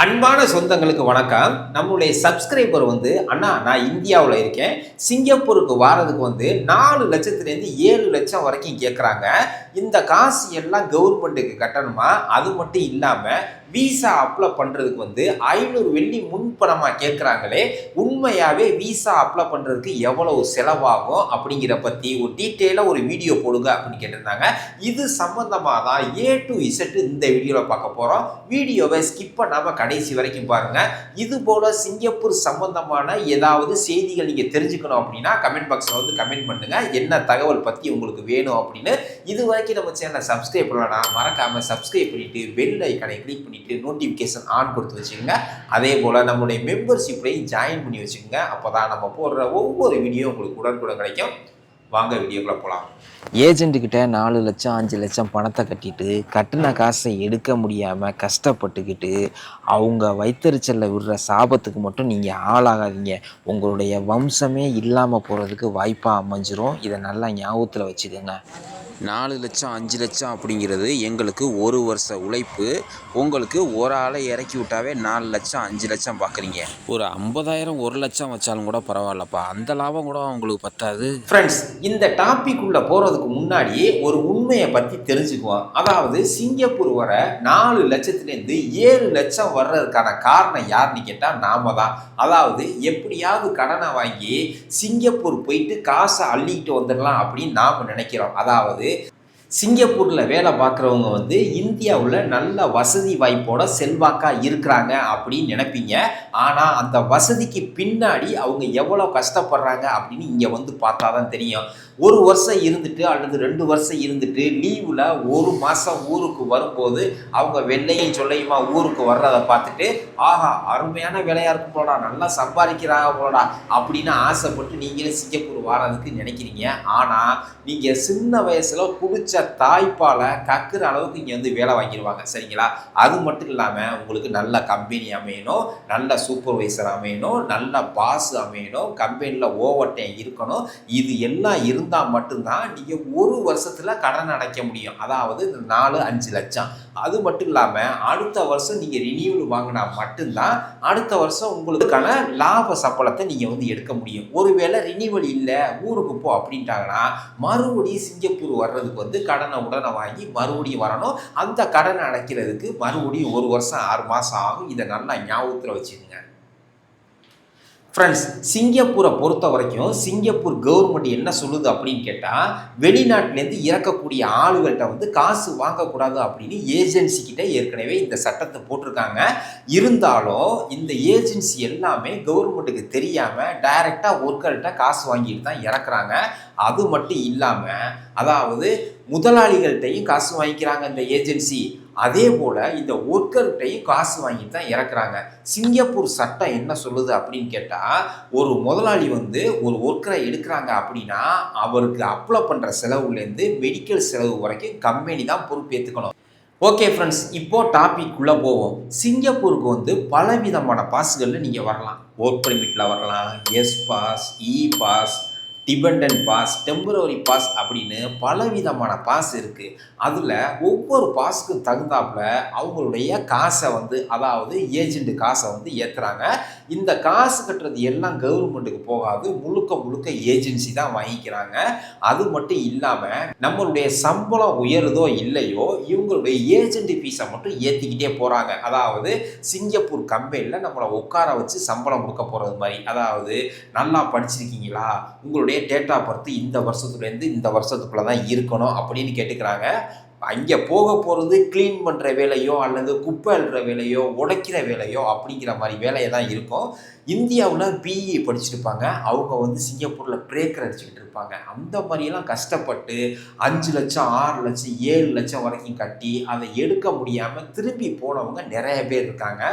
அன்பான சொந்தங்களுக்கு வணக்கம். நம்மளுடைய சப்ஸ்கிரைபர் அண்ணா நான் இந்தியாவில் இருக்கேன், சிங்கப்பூருக்கு வாரதுக்கு 4,00,000 7,00,000 வரைக்கும் கேட்குறாங்க. இந்த காசு எல்லாம் கவர்மெண்ட்டுக்கு கட்டணுமா? அது மட்டும் இல்லாமல் விசா அப்ளை பண்ணுறதுக்கு $500 முன்பணமாக கேட்குறாங்களே, உண்மையாகவே விசா அப்ளை பண்ணுறதுக்கு எவ்வளவு செலவாகும் அப்படிங்கிற பற்றி ஒரு டீட்டெயிலாக ஒரு வீடியோ போடுங்க அப்படின்னு கேட்டிருந்தாங்க. இது சம்மந்தமாக தான் A to Z இந்த வீடியோவில் பார்க்க போகிறோம். வீடியோவை ஸ்கிப் பண்ணாமல் கடைசி வரைக்கும் பாருங்கள். இது போல் சிங்கப்பூர் சம்பந்தமான ஏதாவது செய்திகள் நீங்கள் தெரிஞ்சுக்கணும் அப்படின்னா கமெண்ட் பாக்ஸில் கமெண்ட் பண்ணுங்கள். என்ன தகவல் பற்றி உங்களுக்கு வேணும் அப்படின்னு. இது வரைக்கும் நம்ம சேனலை சப்ஸ்கிரைப் பண்ணலன்னா மறக்காமல் சப்ஸ்கிரைப் பண்ணிவிட்டு பெல் ஐக்கானை கிளிக் பண்ணிவிட்டு நோட்டிஃபிகேஷன் ஆன் கொடுத்து வச்சுக்கோங்க. அதே போல் நம்மளுடைய மெம்பர்ஷிப்லையும் ஜாயின் பண்ணி வச்சுக்கோங்க. அப்போ தான் நம்ம போடுற ஒவ்வொரு வீடியோ உங்களுக்கு உடனுக்குடன் கிடைக்கும். வாங்க வீடியோக்குள்ளே போகலாம். ஏஜென்ட்டுக்கிட்ட 4 லட்சம் 5 லட்சம் பணத்தை கட்டிட்டு கட்டின காசை எடுக்க முடியாமல் கஷ்டப்பட்டுக்கிட்டு அவங்க வயிற்றுச்சலில் விடுற சாபத்துக்கு மட்டும் நீங்கள் ஆளாகாதீங்க. உங்களுடைய வம்சமே இல்லாமல் போகிறதுக்கு வாய்ப்பாக அமைஞ்சிரும். இதை நல்லா ஞாபகத்தில் வச்சுக்கோங்க. 4 லட்சம் 5 லட்சம் அப்படிங்கிறது எங்களுக்கு ஒரு வருஷ உழைப்பு. உங்களுக்கு ஒரு ஆளை இறக்கி விட்டாவே 4 லட்சம் 5 லட்சம் பார்க்குறீங்க. ஒரு 50,000 1 லட்சம் வச்சாலும் கூட பரவாயில்லப்பா, அந்த லாபம் கூட உங்களுக்கு பத்தாது. ஃப்ரெண்ட்ஸ், இந்த டாபிக் உள்ள போகிறதுக்கு முன்னாடி ஒரு உண்மையை பற்றி தெரிஞ்சுக்குவோம். அதாவது சிங்கப்பூர் வர 4 லட்சத்துலேருந்து 7 லட்சம் வர்றதுக்கான காரணம் யாருன்னு கேட்டால் நாம தான். அதாவது எப்படியாவது கடனை வாங்கி சிங்கப்பூர் போயிட்டு காசை அள்ளிக்கிட்டு வந்துடலாம் அப்படின்னு நாம் நினைக்கிறோம். அதாவது சிங்கப்பூரில் வேலை பார்க்குறவங்க இந்தியாவில் நல்ல வசதி வாய்ப்போட செல்வாக்காக இருக்கிறாங்க அப்படின்னு நினைப்பீங்க. ஆனால் அந்த வசதிக்கு பின்னாடி அவங்க எவ்வளோ கஷ்டப்படுறாங்க அப்படின்னு இங்கே பார்த்தா தான் தெரியும். ஒரு வருஷம் இருந்துட்டு அல்லது 2 வருஷம் இருந்துட்டு லீவில் ஒரு மாதம் ஊருக்கு வரும்போது அவங்க வெள்ளையும் சொல்லையுமா ஊருக்கு வர்றதை பார்த்துட்டு ஆஹா அருமையான வேலையாக இருக்கும் போலடா, நல்லா சம்பாதிக்கிறாங்க போலடா அப்படின்னு ஆசைப்பட்டு நீங்களே சிங்கப்பூர் வர்றதுக்கு நினைக்கிறீங்க. ஆனால் நீங்கள் சின்ன வயசில் குடித்த தாய்ப்பாலை கக்குற அளவுக்கு இங்கே வேலை வாங்கிடுவாங்க. சரிங்களா? அது மட்டும் இல்லாமல் உங்களுக்கு நல்ல கம்பெனி அமையணும், நல்ல சூப்பர்வைசர் அமையணும், நல்ல பாஸ் அமையணும், கம்பெனியில் ஓவர் டைம் இருக்கணும். இது எல்லாம் இருந்தால் மட்டும்தான் நீங்கள் ஒரு வருஷத்தில் கடன் அடைக்க முடியும். அதாவது 4-5 லட்சம். அது மட்டும் இல்லாமல் அடுத்த வருஷம் நீங்கள் ரினியூவல் வாங்கினா மட்டும்தான் அடுத்த வருஷம் உங்களுக்கான லாப சம்பளத்தை நீங்கள் எடுக்க முடியும். ஒருவேளை ரினியூவல் இல்லை ஊருக்கு போ அப்படின்ட்டாங்கன்னா மறுபடியும் சிங்கப்பூர் வர்றதுக்கு கடனை உடனே வாங்கி மறுபடியும் வரணும். அந்த கடனை அடைக்கிறதுக்கு மறுபடியும் 1 வருஷம் 6 மாதம் ஆகும். இதை நல்லா ஞாபகத்தில் வச்சுக்கோங்க. ஃப்ரெண்ட்ஸ், சிங்கப்பூரை பொறுத்த வரைக்கும் சிங்கப்பூர் கவர்மெண்ட் என்ன சொல்லுது அப்படின்னு கேட்டால், வெளிநாட்டிலேருந்து இறக்கக்கூடிய ஆளுகள்கிட்ட காசு வாங்கக்கூடாது அப்படின்னு ஏஜென்சிக்கிட்ட ஏற்கனவே இந்த சட்டத்தை போட்டிருக்காங்க. இருந்தாலும் இந்த ஏஜென்சி எல்லாமே கவர்மெண்ட்டுக்கு தெரியாமல் டைரெக்டாக ஒர்க்கர்கிட்ட காசு வாங்கிட்டு தான் இறக்குறாங்க. அது மட்டும் இல்லாமல் அதாவது முதலாளிகள்கிட்டையும் காசு வாங்கிக்கிறாங்க இந்த ஏஜென்சி. அதே போல் இந்த ஒர்க்கர்கிட்டையும் காசு வாங்கிட்டு தான் இறக்குறாங்க. சிங்கப்பூர் சட்டம் என்ன சொல்லுது அப்படின்னு கேட்டால், ஒரு முதலாளி ஒரு ஒர்க்கரை எடுக்கிறாங்க அப்படின்னா அவருக்கு அப்ளை பண்ணுற செலவுலேருந்து மெடிக்கல் செலவு வரைக்கும் கம்பெனி தான் பொறுப்பேற்றுக்கணும். ஓகே ஃப்ரெண்ட்ஸ், இப்போது டாபிக் உள்ளே போவோம். சிங்கப்பூருக்கு பலவிதமான பாஸ்களில் நீங்கள் வரலாம். ஒர்க் பர்மிட்டில் வரலாம், S pass, E pass, dependent pass, temporary pass அப்படின்னு பலவிதமான பாஸ் இருக்குது. அதில் ஒவ்வொரு பாஸுக்கும் தகுந்தாப்புல அவங்களுடைய காசை அதாவது ஏஜென்ட் காசை ஏற்றுறாங்க. இந்த காசு கட்டுறது எல்லாம் கவர்மெண்ட்டுக்கு போகாது, முழுக்க முழுக்க ஏஜென்சி தான் வாங்கிக்கிறாங்க. அது மட்டும் இல்லாமல் நம்மளுடைய சம்பளம் உயருதோ இல்லையோ இவங்களுடைய ஏஜென்ட் ஃபீஸை மட்டும் ஏற்றிக்கிட்டே போகிறாங்க. அதாவது சிங்கப்பூர் கம்பெனியில் நம்மளை உட்கார வச்சு சம்பளம் கொடுக்க போகிறது மாதிரி. அதாவது நல்லா படிச்சிருக்கீங்களா, உங்களுடைய டேட் ஆஃப் பர்த் இந்த வருஷத்துலேருந்து இந்த வருஷத்துக்குள்ளே தான் இருக்கணும் அப்படின்னு கேட்டுக்கிறாங்க. அங்கே போக போகிறது க்ளீன் பண்ணுற வேலையோ அல்லது குப்பை அள்ளுற வேலையோ உடைக்கிற வேலையோ அப்படிங்கிற மாதிரி வேலையை தான் இருக்கும். இந்தியாவில் பிஇ படிச்சுருப்பாங்க, அவங்க சிங்கப்பூரில் பிரேக்கர் அடிச்சுக்கிட்டு இருப்பாங்க. அந்த மாதிரியெல்லாம் கஷ்டப்பட்டு 5 லட்சம் 6 லட்சம் 7 லட்சம் வரைக்கும் கட்டி அதை எடுக்க முடியாமல் திரும்பி போனவங்க நிறைய பேர் இருக்காங்க.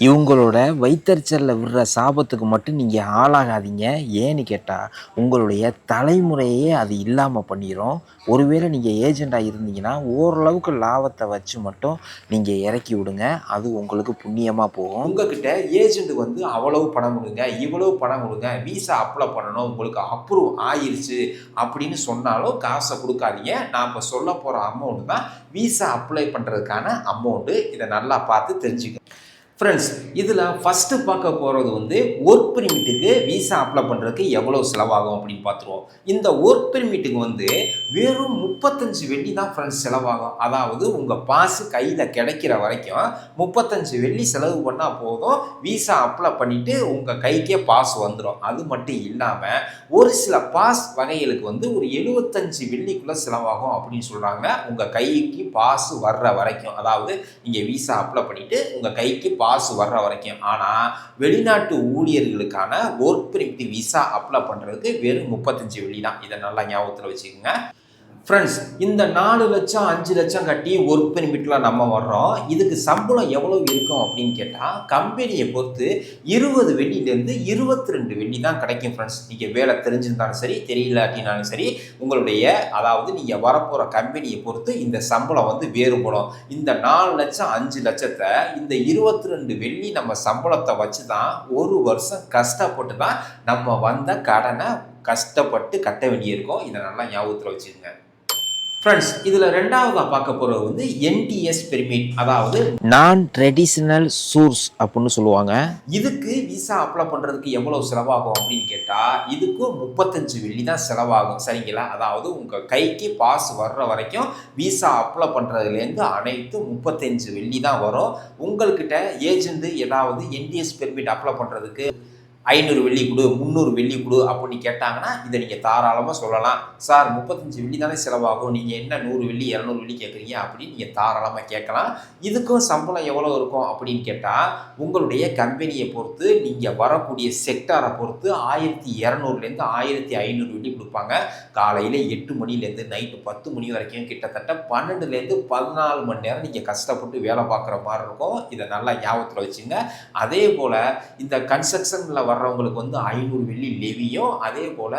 இவங்களோட வயிற்றுச்சலில் விடுற சாபத்துக்கு மட்டும் நீங்கள் ஆளாகாதீங்க. ஏன்னு கேட்டால் உங்களுடைய தலைமுறையே அது இல்லாமல் பண்ணிடும். ஒருவேளை நீங்கள் ஏஜெண்டாக இருந்தீங்கன்னா ஓரளவுக்கு லாபத்தை வச்சு மட்டும் நீங்கள் இறக்கி விடுங்க, அது உங்களுக்கு புண்ணியமாக போகும். உங்ககிட்ட ஏஜெண்ட் அவ்வளவு பணம் கொடுங்க, இவ்வளவு பணம் கொடுங்க, விசா அப்ளை பண்ணணும், உங்களுக்கு அப்ரூவ் ஆயிடுச்சு அப்படின்னு சொன்னாலும் காசை கொடுக்காதீங்க. நான் இப்போ சொல்ல போகிற அமௌண்ட் தான் விசா அப்ளை பண்ணுறதுக்கான அமௌண்ட்டு. இதை நல்லா பார்த்து தெரிஞ்சுக்கணும். ஃப்ரெண்ட்ஸ், இதில் ஃபஸ்ட்டு பார்க்க போகிறது வந்து ஒர்க் பெர்மிட்டுக்கு விசா அப்ளை பண்ணுறதுக்கு எவ்வளோ செலவாகும் அப்படின்னு பார்த்துருவோம். இந்த ஒர்க் பெர்மிட்டுக்கு வந்து வெறும் 35 வெள்ளி தான் ஃப்ரெண்ட்ஸ் செலவாகும். அதாவது உங்கள் பாஸு கையில் கிடைக்கிற வரைக்கும் 35 வெள்ளி செலவு பண்ணால் போதும், விசா அப்ளை பண்ணிவிட்டு உங்கள் கைக்கே பாஸ் வந்துடும். அது மட்டும் இல்லாமல் ஒரு சில பாஸ் வகைகளுக்கு வந்து ஒரு 75 வெள்ளிக்குள்ளே செலவாகும் அப்படின்னு சொல்கிறாங்க. உங்கள் கைக்கு பாஸ் வர்ற வரைக்கும், அதாவது நீங்கள் விசா அப்ளை பண்ணிவிட்டு உங்கள் கைக்கு பாஸ் வர்ற வரைக்கும். ஆனால் வெளிநாட்டு ஊழியர்களுக்கான ஒர்க் பெர்மிட் விசா அப்ளை பண்ணுறதுக்கு வெறும் 35 வெள்ளி தான். இதை நல்லா ஞாபகத்தில் வச்சுக்கோங்க. ஃப்ரெண்ட்ஸ், இந்த 4 லட்சம் 5 லட்சம் கட்டி ஒர்க் பெர்மிட்டில் நம்ம வர்றோம். இதுக்கு சம்பளம் எவ்வளோ இருக்கும் அப்படின்னு கேட்டால் கம்பெனியை பொறுத்து 20 வெள்ளிலேருந்து 22 வெள்ளி தான் கிடைக்கும் ஃப்ரெண்ட்ஸ். நீங்கள் வேலை தெரிஞ்சிருந்தாலும் சரி, தெரியலாட்டினாலும் சரி, உங்களுடைய அதாவது நீங்கள் வரப்போகிற கம்பெனியை பொறுத்து இந்த சம்பளம் வந்து வேறுபடும். இந்த 4 லட்சம் 5 லட்சத்தை இந்த 22 வெள்ளி நம்ம சம்பளத்தை வச்சு தான் ஒரு வருஷம் கஷ்டப்பட்டு தான் நம்ம வந்த கடனை கஷ்டப்பட்டு கட்ட வேண்டியிருக்கும். இதை நல்லா ஞாபகத்தில் வச்சுக்கோங்க. ஃப்ரெண்ட்ஸ், இதில் ரெண்டாவதாக பார்க்க போகிறது வந்து என்டிஎஸ் பெர்மிட், அதாவது நான் ட்ரெடிஷ்னல் சோர்ஸ் அப்படின்னு சொல்லுவாங்க. இதுக்கு விசா அப்ளை பண்ணுறதுக்கு எவ்வளோ செலவாகும் அப்படின்னு கேட்டால் இதுக்கும் 35 வெள்ளி தான் செலவாகும். சரிங்களா? அதாவது உங்கள் கைக்கு பாஸ் வர்ற வரைக்கும் விசா அப்ளை பண்ணுறதுலேருந்து அனைத்து 35 வெள்ளி தான் வரும். உங்கள்கிட்ட ஏஜென்ட் ஏதாவது என்டிஎஸ் பெர்மிட் அப்ளை பண்ணுறதுக்கு 500 வெள்ளி கொடு, 300 வெள்ளி கொடு அப்படின்னு கேட்டாங்கன்னா இதை நீங்கள் தாராளமாக சொல்லலாம். சார் 35 வெள்ளி தானே செலவாகும், நீங்கள் என்ன 100 வெள்ளி 200 வெள்ளி கேட்குறீங்க அப்படின்னு நீங்கள் தாராளமாக கேட்கலாம். இதுக்கும் சம்பளம் எவ்வளோ இருக்கும் அப்படின்னு கேட்டால் உங்களுடைய கம்பெனியை பொறுத்து, நீங்கள் வரக்கூடிய செக்டாரை பொறுத்து 1200லேருந்து 1500 வெள்ளி கொடுப்பாங்க. காலையில் 8 மணிலேருந்து நைட்டு 10 மணி வரைக்கும் கிட்டத்தட்ட 12லேருந்து 14 மணி நேரம் நீங்கள் கஷ்டப்பட்டு வேலை பார்க்குற மாதிரி இருக்கும். இதை நல்லா ஞாபகத்தில் வச்சுங்க. அதே போல் இந்த கன்ஸ்ட்ரக்ஷனில் வர்றவங்களுக்கு வந்து 500 வெள்ளி லெவியும், அதே போல்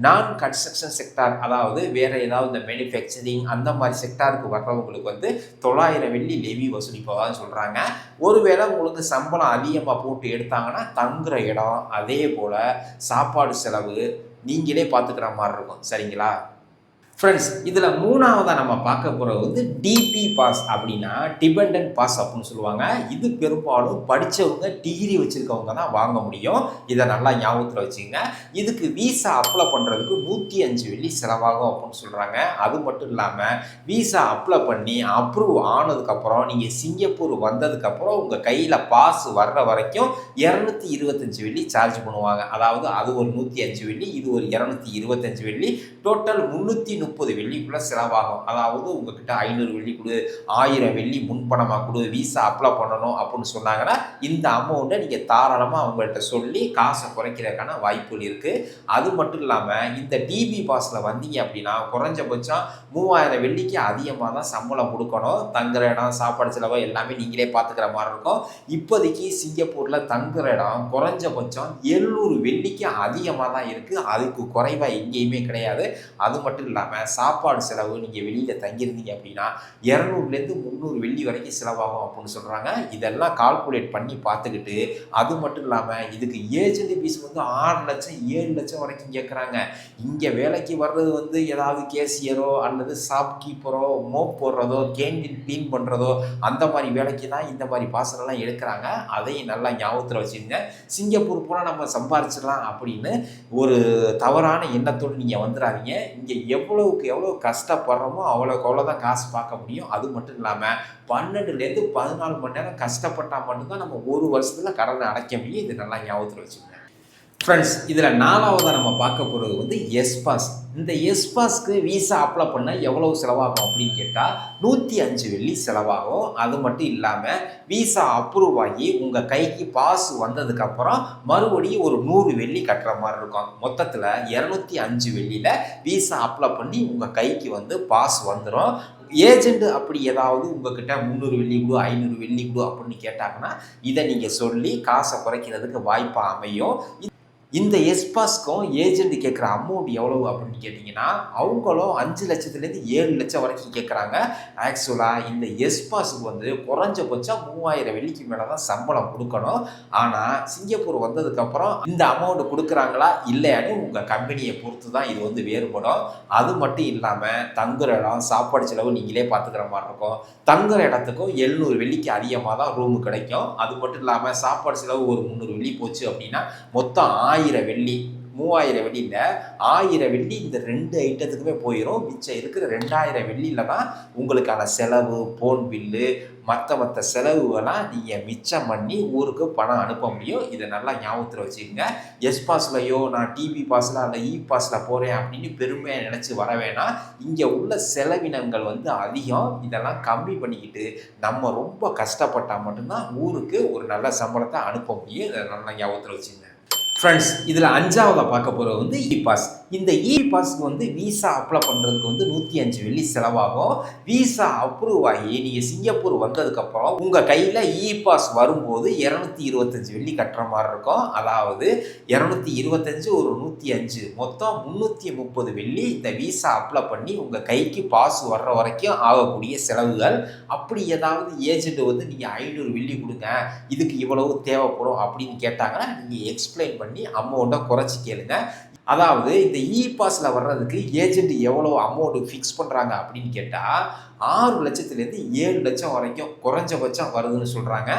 நான் கன்ஸ்ட்ரக்ஷன் செக்டார், அதாவது வேறு ஏதாவது இந்த மேனுஃபேக்சரிங் அந்த மாதிரி செக்டாருக்கு வர்றவங்களுக்கு வந்து 900 வெள்ளி லெவி வசூலிப்பதாக சொல்கிறாங்க. ஒருவேளை உங்களுக்கு சம்பளம் அதிகமாக போட்டு எடுத்தாங்கன்னா தங்குற இடம், அதே போல் சாப்பாடு செலவு நீங்களே பார்த்துக்கிற மாதிரி இருக்கும். சரிங்களா? ஃப்ரெண்ட்ஸ், இதில் மூணாவதாக நம்ம பார்க்க போகிறது வந்து டிபி பாஸ், அப்படின்னா டிபெண்டன்ட் பாஸ் அப்படின்னு சொல்லுவாங்க. இது பெரும்பாலும் படித்தவங்க, டிகிரி வச்சுருக்கவங்க தான் வாங்க முடியும். இதை நல்லா ஞாபகத்தில் வச்சுக்கோங்க. இதுக்கு விசா அப்ளை பண்ணுறதுக்கு 105 வெள்ளி செலவாகும் அப்படின்னு சொல்கிறாங்க. அது மட்டும் இல்லாமல் விசா அப்ளை பண்ணி அப்ரூவ் ஆனதுக்கப்புறம் நீங்கள் சிங்கப்பூர் வந்ததுக்கப்புறம் உங்கள் கையில் பாஸ் வர்ற வரைக்கும் 225 வெள்ளி சார்ஜ் பண்ணுவாங்க. அதாவது அது ஒரு 105 வெள்ளி, இது ஒரு 225 வெள்ளி, டோட்டல் 330 வெள்ளிக்குள்ள செலவாகும். அதாவது உங்ககிட்ட 500 வெள்ளி கொடு, 1000 வெள்ளி முன்பணமாக கொடு, விசா அப்ளை பண்ணணும் அப்படின்னு சொன்னாங்கன்னா இந்த அமௌண்ட்டை நீங்கள் தாராளமாக அவங்கள்ட்ட சொல்லி காசை குறைக்கிறதுக்கான வாய்ப்புகள் இருக்குது. அது மட்டும் இல்லாமல் இந்த டிபி பாஸில் வந்தீங்க அப்படின்னா குறைஞ்சபட்சம் 3000 வெள்ளிக்கு அதிகமாக தான் சம்பளம் கொடுக்கணும். தங்குற இடம், சாப்பாடு செலவு எல்லாமே நீங்களே பார்த்துக்கிற மாதிரி இருக்கும். இப்போதைக்கு சிங்கப்பூரில் தங்குற இடம் குறைஞ்சபட்சம் 700 வெள்ளிக்கு அதிகமாக தான் இருக்குது. அதுக்கு குறைவாக எங்கேயுமே கிடையாது. அது மட்டும் இல்லாமல் சாப்பாடு செலவு நீங்கள் வெளியில் தங்கியிருந்தீங்க அப்படின்னா 200லேருந்து 300 வெள்ளி வரைக்கும் செலவாகும் அப்படின்னு சொல்கிறாங்க. இதெல்லாம் கால்குலேட் பண்ணி பார்த்துக்கிட்டு, அது மட்டும் இல்லாமல் இதுக்கு ஏஜென்ட் ஃபீஸ் வந்து 6 லட்சம் 7 லட்சம் வரைக்கும் கேட்குறாங்க. இங்கே வேலைக்கு வர்றது வந்து ஏதாவது கேசியரோ அல்லது ஷாப் கீப்பரோ, மோப் போடுறதோ, கேண்டீன் க்ளீன் பண்ணுறதோ அந்த மாதிரி வேலைக்கு தான் இந்த மாதிரி பாசனெல்லாம் எடுக்கிறாங்க. அதையும் நல்லா ஞாபகத்தில் வச்சுருங்க. சிங்கப்பூர் போனால் நம்ம சம்பாரிச்சிடலாம் அப்படின்னு ஒரு தவறான எண்ணத்தோடு நீங்கள் வந்துடாதீங்க. இங்கே எவ்வளோ கஷ்டப்படுறோமோ அவ்வளோக்கு அவ்வளோதான் காசு பார்க்க முடியும். அது மட்டும் இல்லாமல் 12லேருந்து 14 மணி நேரம் கஷ்டப்பட்டால் மட்டும்தான் நம்ம ஒரு வருஷத்தில் கடனை அடைக்க முடியும். இது நல்லா ஞாபகத்தில் வச்சுக்கோங்க. ஃப்ரெண்ட்ஸ், இதில் நாலாவதாக நம்ம பார்க்க போகிறது வந்து எஸ்பாஸ். இந்த எஸ்பாஸ்க்கு விசா அப்ளை பண்ண எவ்வளோ செலவாகும் அப்படின்னு கேட்டால் 105 வெள்ளி செலவாகும். அது மட்டும் இல்லாமல் விசா அப்ரூவ் ஆகி உங்கள் கைக்கு பாஸ் வந்ததுக்கப்புறம் மறுபடியும் ஒரு 100 வெள்ளி கட்டுற மாதிரி இருக்கும். மொத்தத்தில் 205 வெள்ளியில் விசா அப்ளை பண்ணி உங்கள் கைக்கு வந்து பாஸ் வந்துடும். ஏஜென்ட் அப்படி ஏதாவது உங்ககிட்ட 300 வெள்ளி கொடு, 500 வெள்ளி கொடு அப்படின்னு கேட்டாங்கன்னா இதை நீங்கள் சொல்லி காசை குறைக்கிறதுக்கு வாய்ப்பாக அமையும். இந்த எஸ்பாஸ்க்கும் ஏஜென்ட் கேட்குற அமௌண்ட் எவ்வளவு அப்படின்னு கேட்டிங்கன்னா அவங்களும் 5 லட்சத்துலேருந்து 7 லட்சம் வரைக்கும் கேட்குறாங்க. ஆக்சுவலாக இந்த எஸ்பாஸுக்கு வந்து குறைஞ்சபட்சம் 3000 வெள்ளிக்கு மேலே தான் சம்பளம் கொடுக்கணும். ஆனால் சிங்கப்பூர் வந்ததுக்கப்புறம் இந்த அமௌண்ட் கொடுக்குறாங்களா இல்லையான்னு உங்கள் கம்பெனியை பொறுத்து தான் இது வந்து வேறுபடும். அது மட்டும் இல்லாமல் தங்குற இடம் சாப்பாடு செலவு நீங்களே பார்த்துக்கிற மாதிரி இருக்கும். தங்குற இடத்துக்கும் 700 வெள்ளிக்கு அதிகமாக தான் ரூமு கிடைக்கும். அது மட்டும் இல்லாமல் சாப்பாடு செலவு ஒரு 300 வெள்ளி போச்சு அப்படின்னா மொத்தம் 1000 வெள்ளி, 3000 வெள்ளியில் 1000 வெள்ளி இந்த 2 ஐட்டத்துக்குமே போயிடும். மிச்சம் இருக்கிற 2000 வெள்ளியில் தான் உங்களுக்கான செலவு, போன் பில்லு, மற்ற செலவுகளாம் நீங்கள் மிச்சம் பண்ணி ஊருக்கு பணம் அனுப்ப முடியும். இதை நல்லா ஞாபகத்தில் வச்சுக்கோங்க. எஸ் பாஸ்லையோ நான் டிபி பாஸில் அல்ல இ பாஸில் போகிறேன் அப்படின்னு பெருமையாக நினச்சி வர வேணாம். இங்கே உள்ள செலவினங்கள் வந்து அதிகம். இதெல்லாம் கம்மி பண்ணிக்கிட்டு நம்ம ரொம்ப கஷ்டப்பட்டால் மட்டும்தான் ஊருக்கு ஒரு நல்ல சம்பளத்தை அனுப்ப முடியும். இதை நல்லா ஞாபகத்தில் வச்சுக்கோங்க. ஃப்ரெண்ட்ஸ், இதில் 5ஆவதாக பார்க்க போகிறது வந்து இ பாஸ். இந்த இ பாஸ்க்கு வந்து விசா அப்ளை பண்ணுறதுக்கு வந்து 105 வெள்ளி செலவாகும். விசா அப்ரூவ் ஆகி நீங்கள் சிங்கப்பூர் வந்ததுக்கப்புறம் உங்கள் கையில் இ பாஸ் வரும்போது 225 வெள்ளி கட்டுற மாதிரி இருக்கும். அதாவது 225 ஒரு 105 மொத்தம் 330 வெள்ளி இந்த விசா அப்ளை பண்ணி உங்கள் கைக்கு பாஸ் வர்ற வரைக்கும் ஆகக்கூடிய செலவுகள். அப்படி ஏதாவது ஏஜென்ட் வந்து நீங்கள் 500 வெள்ளி கொடுங்க, இதுக்கு இவ்வளவு தேவைப்படும் அப்படின்னு கேட்டாங்கன்னா நீங்கள் எக்ஸ்பிளைன் பண்ணி அமௌண்ட்டை குறைச்சி கேளுங்க. அதாவது இந்த இ பாஸில் வர்றதுக்கு ஏஜென்ட் எவ்வளோ அமௌண்ட் ஃபிக்ஸ் பண்ணுறாங்க அப்படின்னு கேட்டால் 6 லட்சத்துலேருந்து 7 லட்சம் வரைக்கும் குறைஞ்சபட்சம் வருதுன்னு சொல்கிறாங்க.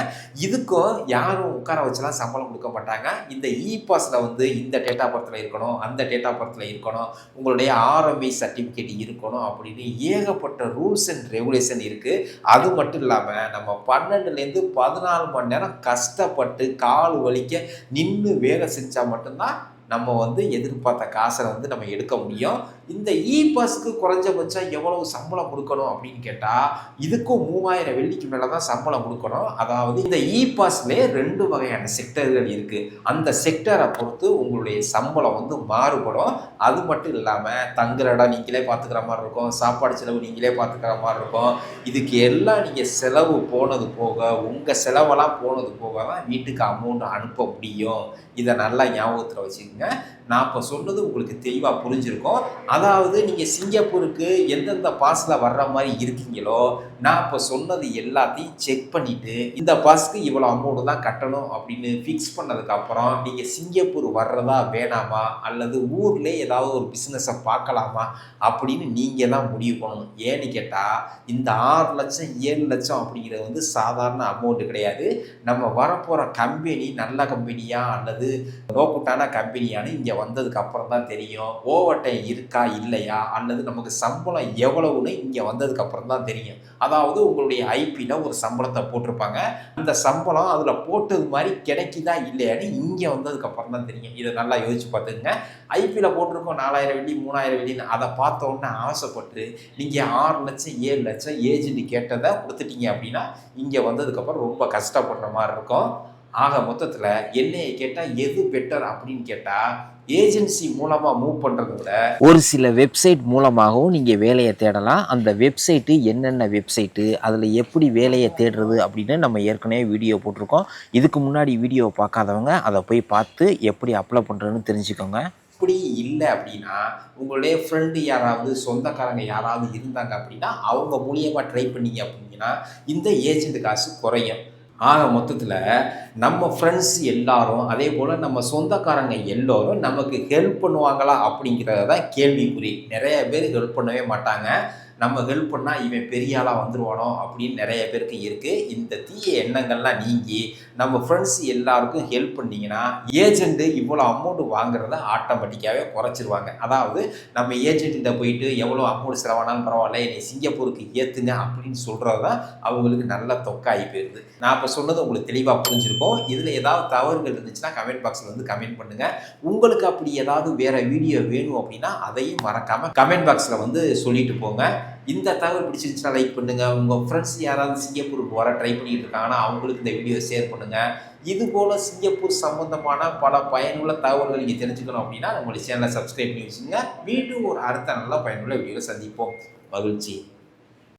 இதுக்கும் யாரும் உட்கார வச்சலாம் சம்பளம் கொடுக்க மாட்டாங்க. இந்த இ பாஸில் வந்து இந்த டேட் ஆஃப் பர்த்தில் இருக்கணும், அந்த டேட் ஆஃப் பர்த்தில் இருக்கணும், உங்களுடைய ஆர்எம்ஐ சர்டிஃபிகேட் இருக்கணும் அப்படின்னு ஏகப்பட்ட ரூல்ஸ் அண்ட் ரெகுலேஷன் இருக்குது. அது மட்டும் இல்லாமல் நம்ம 12லேருந்து 14 மணி நேரம் கஷ்டப்பட்டு கால் வலிக்க நின்று வேலை செஞ்சால் மட்டும்தான் நம்ம வந்து எதிர்பார்த்த காசை வந்து நம்ம எடுக்க முடியும். இந்த இ பாஸுக்கு குறைஞ்சபட்சம் எவ்வளவு சம்பளம் கொடுக்கணும் அப்படின்னு கேட்டால் இதுக்கும் 3000 வெள்ளிக்கு மேலே தான் சம்பளம் கொடுக்கணும். அதாவது இந்த இ பாஸ்லேயே 2 வகையான செக்டர்கள் இருக்குது. அந்த செக்டரை பொறுத்து உங்களுடைய சம்பளம் வந்து மாறுபடும். அது மட்டும் இல்லாமல் தங்குற இடம் நீங்களே பார்த்துக்கிற மாதிரி இருக்கும், சாப்பாடு செலவு நீங்களே பார்த்துக்கிற மாதிரி இருக்கும். இதுக்கு எல்லாம் நீங்கள் செலவு போனது போக உங்கள் செலவெல்லாம் போனது போக தான் வீட்டுக்கு அமௌண்ட் அனுப்ப முடியும். இதை நல்லா ஞாபகத்தில் வச்சுக்கோங்க. நான் இப்போ சொன்னது உங்களுக்கு தெளிவாக புரிஞ்சிருக்கும். அதாவது நீங்கள் சிங்கப்பூருக்கு எந்தெந்த பாஸில் வர்ற மாதிரி இருக்கீங்களோ நான் இப்போ சொன்னது எல்லாத்தையும் செக் பண்ணிவிட்டு இந்த பாஸ்க்கு இவ்வளோ அமௌண்ட் தான் கட்டணும் அப்படின்னு ஃபிக்ஸ் பண்ணதுக்கப்புறம் நீங்கள் சிங்கப்பூர் வர்றதா வேணாமா அல்லது ஊர்லேயே ஏதாவது ஒரு பிஸ்னஸை பார்க்கலாமா அப்படின்னு நீங்கள் தான் முடிவு பண்ணணும். ஏன்னு கேட்டால் இந்த 6 லட்சம் 7 லட்சம் அப்படிங்கிறது வந்து சாதாரண அமௌண்ட்டு கிடையாது. நம்ம வரப்போகிற கம்பெனி நல்ல கம்பெனியா அல்லது லோக்குட்டான கம்பெனியானு இங்கே வந்ததுக்கு அப்புறம் தான் தெரியும். ஓவர் டைம் இருக்கா இல்லையா அல்லது நமக்கு சம்பளம் எவ்வளவுன்னு இங்கே வந்ததுக்கு அப்புறம் தான் தெரியும். அதாவது உங்களுடைய ஐபியில் ஒரு சம்பளத்தை போட்டிருப்பாங்க. அந்த சம்பளம் அதில் போட்டது மாதிரி கிடைக்குதா இல்லையான்னு இங்கே வந்ததுக்கு அப்புறம் தான் தெரியும். இதை நல்லா யோசிச்சு பார்த்துக்குங்க. ஐபியில் போட்டிருக்கோம் 4000 வெள்ளி 3000 வெள்ளின்னு அதை பார்த்த உடனே ஆசைப்பட்டு நீங்கள் 6 லட்சம் 7 லட்சம் ஏஜென்ட் கேட்டதை கொடுத்துட்டீங்க அப்படின்னா இங்கே வந்ததுக்கப்புறம் ரொம்ப கஷ்டப்படுற மாதிரி இருக்கும். ஆக மொத்தத்தில் என்னையை கேட்டால் எது பெட்டர் அப்படின்னு கேட்டால் ஏஜென்சி மூலமாக மூவ் பண்ணுறத விட ஒரு சில வெப்சைட் மூலமாகவும் நீங்கள் வேலையை தேடலாம். அந்த வெப்சைட்டு என்னென்ன வெப்சைட்டு, அதில் எப்படி வேலையை தேடுறது அப்படின்னு நம்ம ஏற்கனவே வீடியோ போட்டிருக்கோம். இதுக்கு முன்னாடி வீடியோ பார்க்காதவங்க அதை போய் பார்த்து எப்படி அப்ளை பண்ணுறதுன்னு தெரிஞ்சுக்கோங்க. அப்படி இல்லை அப்படின்னா உங்களுடைய ஃப்ரெண்டு யாராவது சொந்தக்காரங்க யாராவது இருந்தாங்க அப்படின்னா அவங்க மூலியமாக ட்ரை பண்ணீங்க அப்படின்னா இந்த ஏஜென்ட் காசு குறையும். ஆக மொத்தத்தில் நம்ம ஃப்ரெண்ட்ஸ் எல்லாரும் அதே போல் நம்ம சொந்தக்காரங்க எல்லோரும் நமக்கு ஹெல்ப் பண்ணுவாங்களா அப்படிங்கிறத தான் கேள்விக்குறி. நிறைய பேர் ஹெல்ப் பண்ணவே மாட்டாங்க. நம்ம ஹெல்ப் பண்ணால் இவன் பெரிய ஆளாக வந்துடுவானோ அப்படின்னு நிறைய பேருக்கு இருக்குது. இந்த தீய எண்ணங்கள்லாம் நீங்கி நம்ம ஃப்ரெண்ட்ஸ் எல்லாருக்கும் ஹெல்ப் பண்ணிங்கன்னா ஏஜென்ட்டு இவ்வளோ அமௌண்ட் வாங்குறத ஆட்டோமேட்டிக்காகவே குறைச்சிருவாங்க. அதாவது நம்ம ஏஜென்ட்டில் போயிட்டு எவ்வளோ அமௌண்ட் செலவானாலும் பரவாயில்ல என்னை சிங்கப்பூருக்கு ஏற்றுங்க அப்படின்னு சொல்கிறது தான் அவங்களுக்கு நல்ல தொக்காகி போயிடுது. நான் இப்போ சொன்னது உங்களுக்கு தெளிவாக புரிஞ்சிருக்கும். இதில் ஏதாவது தவறுகள் இருந்துச்சுன்னா கமெண்ட் பாக்ஸில் வந்து கமெண்ட் பண்ணுங்கள். உங்களுக்கு அப்படி ஏதாவது வேறு வீடியோ வேணும் அப்படின்னா அதையும் மறக்காமல் கமெண்ட் பாக்ஸில் வந்து சொல்லிட்டு போங்க. இந்த தகவல் பிடிச்சிருந்துச்சுன்னா லைக் பண்ணுங்கள். உங்கள் ஃப்ரெண்ட்ஸ் யாராவது சிங்கப்பூருக்கு வர ட்ரை பண்ணிட்டு இருக்காங்கன்னா அவங்களுக்கு இந்த வீடியோ ஷேர் பண்ணுங்கள். இது போல் சிங்கப்பூர் சம்மந்தமான பல பயனுள்ள தகவல்கள் நீங்கள் தெரிஞ்சுக்கணும் அப்படின்னா நம்மளுடைய சேனலை சப்ஸ்கிரைப் பண்ணி வச்சுங்க. மீண்டும் ஒரு அடுத்த நல்ல பயனுள்ள வீடியோவில் சந்திப்போம். மகிழ்ச்சி.